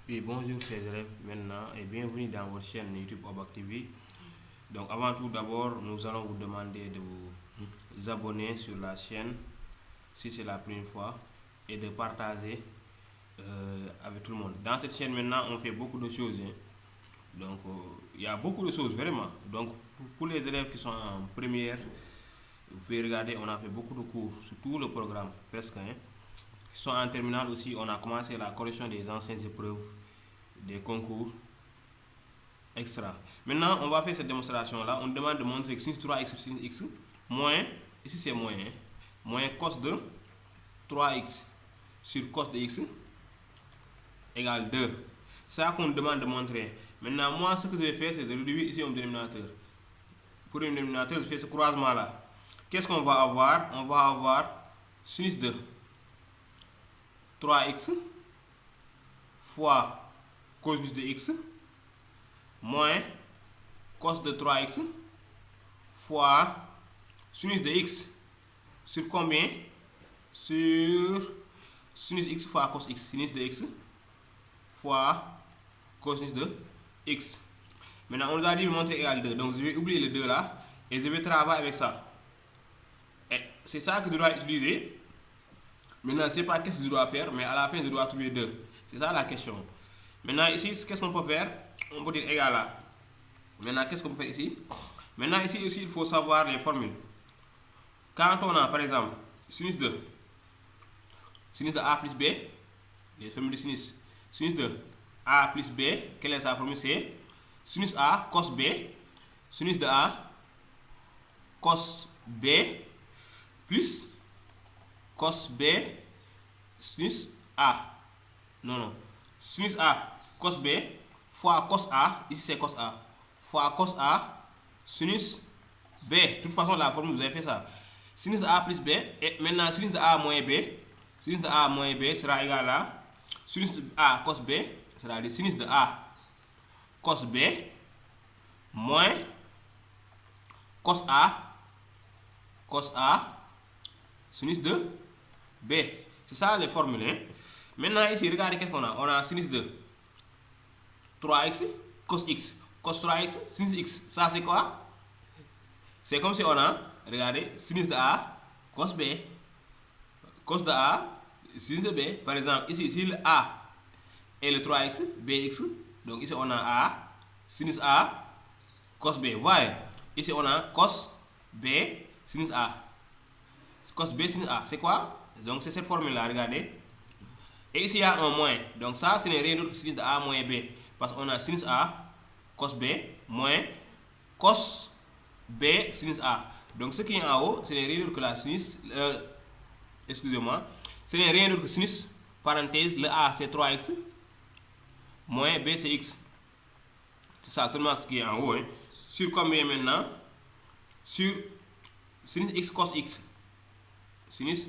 Oui, bonjour chers élèves maintenant et bienvenue dans votre chaîne YouTube Obak TV. Donc avant tout d'abord, nous allons vous demander de vous abonner sur la chaîne si c'est la première fois et de partager avec tout le monde. Dans cette chaîne maintenant, on fait beaucoup de choses. Donc il y a beaucoup de choses vraiment. Donc pour les élèves qui sont en première, vous pouvez regarder, on a fait beaucoup de cours sur tout le programme presque. Qui sont en terminale aussi, on a commencé la correction des anciennes épreuves, des concours, extra. Maintenant, on va faire cette démonstration-là. On demande de montrer que sinus 3x sur sinus x moins, ici c'est moins, moins cos de 3x sur cos de x égale 2. C'est ça qu'on demande de montrer. Maintenant, moi, ce que je vais faire, c'est de réduire ici au dénominateur. Pour le dénominateur, je fais ce croisement-là. Qu'est-ce qu'on va avoir? On va avoir sinus de 3x fois cosinus de x moins cos de 3x fois sinus de x sur combien? Sur sinus x fois cos x. Sinus de x fois cosinus de x. Maintenant, on nous a dit de montrer égal 2. Donc, je vais oublier le 2 là et je vais travailler avec ça. Et c'est ça que je dois utiliser. Maintenant, je ne sais pas qu'est-ce que je dois faire, mais à la fin, je dois trouver 2. C'est ça la question. Maintenant, ici, qu'est-ce qu'on peut faire? On peut dire égal à. Maintenant, qu'est-ce qu'on peut faire ici? Maintenant, ici aussi, il faut savoir les formules. Quand on a, par exemple, sinus de A plus B, les formules de sinus. Sinus de A plus B, quelle est sa formule? C'est sinus A cos B, sinus de A cos B plus cos B sinus A. Non. Sinus A cos B fois cos A, ici c'est cos A, fois cos A sinus B. De toute façon, la formule, vous avez fait ça. Sinus de A plus B, et maintenant sinus de A moins B, sinus de A moins B sera égal à sinus de A cos B, c'est-à-dire sinus de A cos B moins cos A sinus de B. C'est ça les formules. Maintenant ici, regardez qu'est-ce qu'on a. On a sinus de 3x cos x. Cos 3x, sinus x. Ça c'est quoi? C'est comme si on a, regardez, sinus de A cos B. Cos de A, sinus de B. Par exemple, ici, si le A est le 3x, bx. Donc ici on a A, sinus A, cos B. Voyez, ici on a cos B, sinus A. Cos B sinus A, c'est quoi? Donc c'est cette formule-là, regardez. Et ici il y a un moins. Donc ça, ce n'est rien d'autre que sinus de A moins B. Parce qu'on a sinus A, cos B, moins cos B sinus A. Donc ce qui est en haut, ce n'est rien d'autre que la sinus. Excusez-moi. Ce n'est rien d'autre que sinus, parenthèse, le A c'est 3x, moins B c'est x. C'est ça seulement ce qui est en haut. Sur combien maintenant? Sur sinus x cos x. Sinus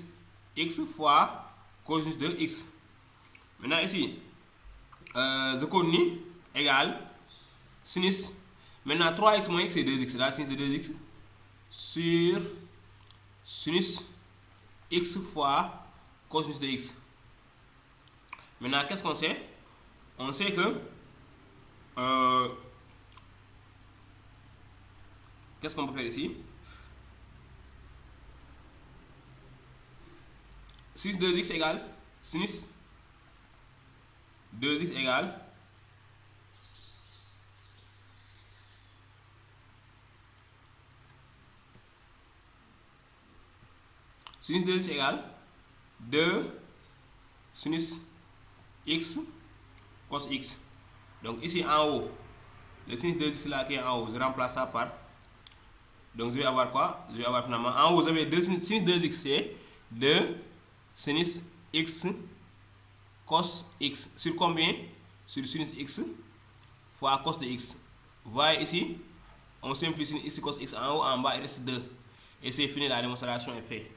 x fois cosinus de x. Maintenant ici, je continue, égale sinus. Maintenant 3x moins x c'est 2x, c'est la sinus de 2x sur sinus x fois cosinus de x. Maintenant, qu'est-ce qu'on sait? On sait que qu'est-ce qu'on peut faire ici? Sinus 2x égale sinus 2x égale sinus 2x égale 2 sinus x cos x. Donc ici en haut, le sinus 2x là qui est en haut, je remplace ça par. Donc je vais avoir quoi? Je vais avoir finalement en haut, vous avez 2 sinus 2x, c'est 2 sinus x cos x sur combien? Sur sinus x fois cos de x. Vous voyez ici, on simplifie sinus x cos x en haut, en bas il reste 2. Et c'est fini, la démonstration est faite.